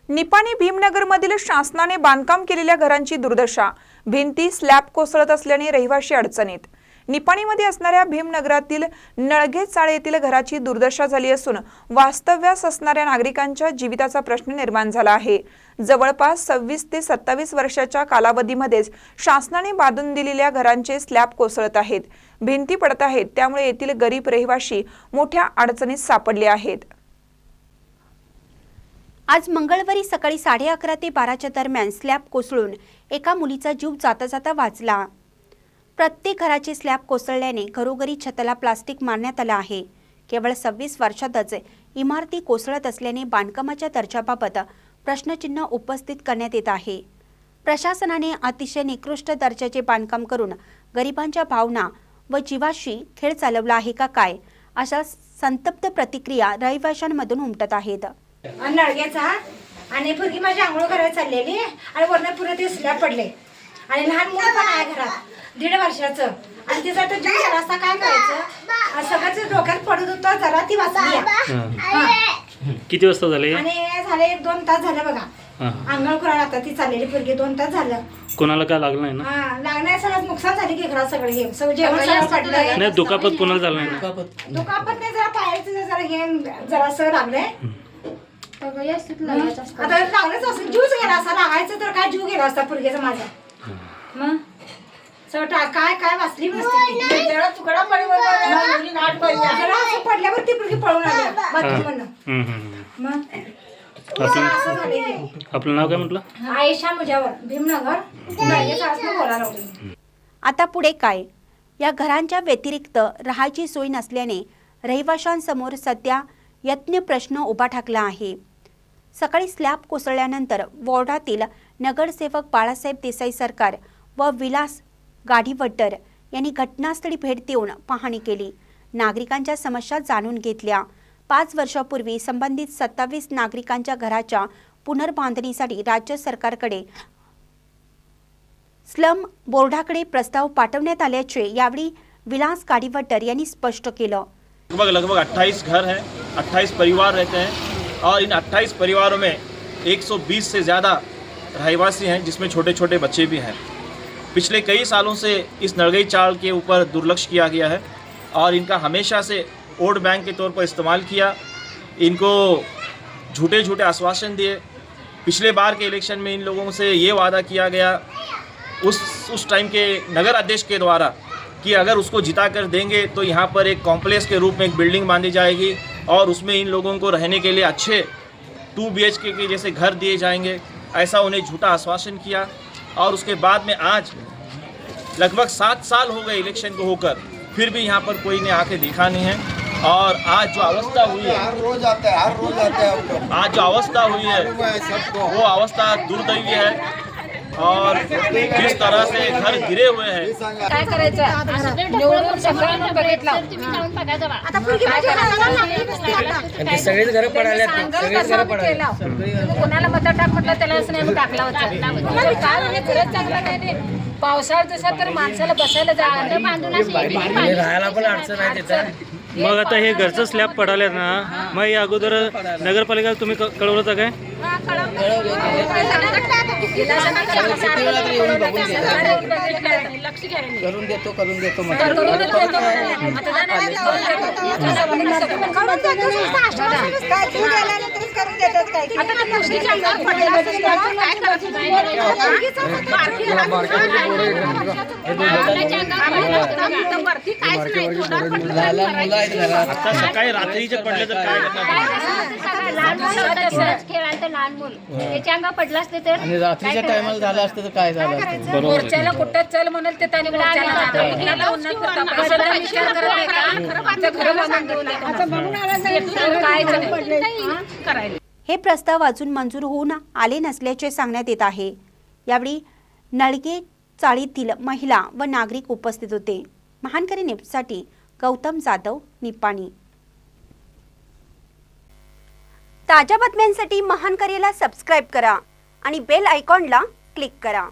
निपाणी भीमनगरमधील शासनाने बांधकाम केलेल्या घरांची दुर्दशा, भिंती स्लॅब कोसळत असल्याने रहिवासी अडचणीत। निपाणीमध्ये असणाऱ्या भीमनगरातील नळगे चाळे येथील घराची दुर्दशा झाली असून वास्तव्यास असणाऱ्या नागरिकांच्या जीविताचा प्रश्न निर्माण झाला आहे। जवळपास 26 ते 27 वर्षाच्या कालावधीमध्येच शासनाने बांधून दिलेल्या घरांचे स्लॅब कोसळत आहेत, भिंती पडत आहेत, त्यामुळे येथील गरीब रहिवासी मोठ्या अडचणीत सापडले आहेत। आज मंगळवारी सकाळी 11:30 ते 12च्या दरम्यान स्लॅब कोसळून एका मुलीचा जीव जाता जाता वाचला। प्रत्येक घराचे स्लॅब कोसळल्याने घरोघरी छताला प्लास्टिक मारण्यात आलं आहे। केवळ 26 वर्षातच इमारती कोसळत असल्याने बांधकामाच्या दर्जाबाबत प्रश्नचिन्ह उपस्थित करण्यात येत आहे। प्रशासनाने अतिशय निकृष्ट दर्जाचे बांधकाम करून गरिबांच्या भावना व जीवाशी खेळ चालवला आहे का काय, अशा संतप्त प्रतिक्रिया रहिवाशांमधून उमटत आहेत। नळग्याचा आणि पूर्वी माझी आंघोळ करायला चाललेली आणि वरनं पुढे ते स्लॅब पडले आणि लहान मुलं पण आहे घरात 1.5 वर्षाचं आणि तिचा तर जीव गेला असता काय करायचं, सगळ्याच डोक्यात पडत होतं, जरा ती वाचली। किती वाजता झाले? आणि झाले 1-2 तास झाले बघा। आंघोळ करायला आता ती चाललेली पूर्वी 2 तास झालं। कोणाला काय लागलं नाही ना? लागणार सगळं नुकसान झाले की घरात सगळं हे सगळं जेवण सगळं पडलंय। नाही, दुखापत कोणाला झालं नाही? दुखापत नाही, जरा पायाचं जरा हे जरासं लागलंय। आता लागलंच असं, जीवच गेला असता, लागायचं तर काय जीव गेला असता पूर्वीचा माझा। मग काय काय वाचली तुकडा पडल्यावर ती पूर्वी पळून आली बाथरूम मग आपलं नाव काय म्हटलं? आयशा मुजावर, भीमनगर बोलायला होती। आता पुढे काय? या घरांच्या व्यतिरिक्त राहायची सोय नसल्याने रहिवाशांसमोर सध्या यत्न प्रश्न उभा ठाकला आहे। सकाळी स्लॅब कोसळल्यानंतर वॉर्डातील नगरसेवक बाळासाहेब देसाई सरकार व विलास गाडीवटर यांनी घटनास्थळी भेट देऊन पाहणी केली, नागरिकांच्या समस्या जाणून घेतल्या। 5 वर्षापूर्वी संबंधित 27 नागरिकांच्या घराच्या पुनर्बांधणीसाठी राज्य सरकारकडे स्लम बोर्डाकडे प्रस्ताव पाठवण्यात आल्याचे यावेळी विलास गाडीवटर यांनी स्पष्ट केलं। लगभग 28 घर हैं, 28 परिवार रहते हैं और इन 28 परिवारों में 120 से ज़्यादा रहवासी हैं, जिसमें छोटे छोटे बच्चे भी हैं। पिछले कई सालों से इस नड़गई चाल के ऊपर दुर्लक्ष्य किया गया है और इनका हमेशा से वोट बैंक के तौर पर इस्तेमाल किया। इनको झूठे झूठे आश्वासन दिए। पिछले बार के इलेक्शन में इन लोगों से ये वादा किया गया उस टाइम के नगर अध्यक्ष के द्वारा कि अगर उसको जिता कर देंगे तो यहाँ पर एक कॉम्प्लेक्स के रूप में एक बिल्डिंग बांधी जाएगी और उसमें इन लोगों को रहने के लिए अच्छे 2 BHK के जैसे घर दिए जाएंगे। ऐसा उन्हें झूठा आश्वासन किया और उसके बाद में आज लगभग 7 साल हो गए इलेक्शन को होकर, फिर भी यहाँ पर कोई ने आके देखा नहीं है। और आज जो अवस्था हुई है, हर रोज आते हैं आज जो अवस्था हुई है वो अवस्था दुर्दैवी है और जिस तरह से घर गिरे हुए हैं। काय करायचं निवडून सगळ्यांना बघितलं आता पूर्वी माझ्या हाताला लागली नसती आता सगळेच घर पडाले, सगळेच घर पडाले। कोणाला मत टाक म्हटलं त्यालाच नाही टाकला होता। काय म्हणजे खरंच चांगलं काय नाही, पावसाळ्यात दिवसात तर माणसाला बसायला जागा बांधून राहायला पण अडचण आहे तिथं। मग आता हे घरचं स्लॅब पडाले ना, मग या अगोदर नगरपालिका तुम्ही कळवलं होतं काय? करून देतो आता सकाळी रात्रीचे पडले तर काय लहान मूल त्याच्या अंगा पडला असते तर आणि रात्रीच्या टायमाला झालं असतं तर काय झालं असतं? मोर्चाला कुठं चल म्हणाल ते त्याने हे प्रस्ताव अजून मंजूर होऊन आले नसल्याचे सांगण्यात येत आहे। यावेळी नळगे चाळीतील महिला व नागरिक उपस्थित होते। महानकरी न्यूजसाठी गौतम जाधव, निपाणी। ताज्या बातम्यांसाठी महानकरीला सबस्क्राइब करा आणि बेल आयकॉनला क्लिक करा।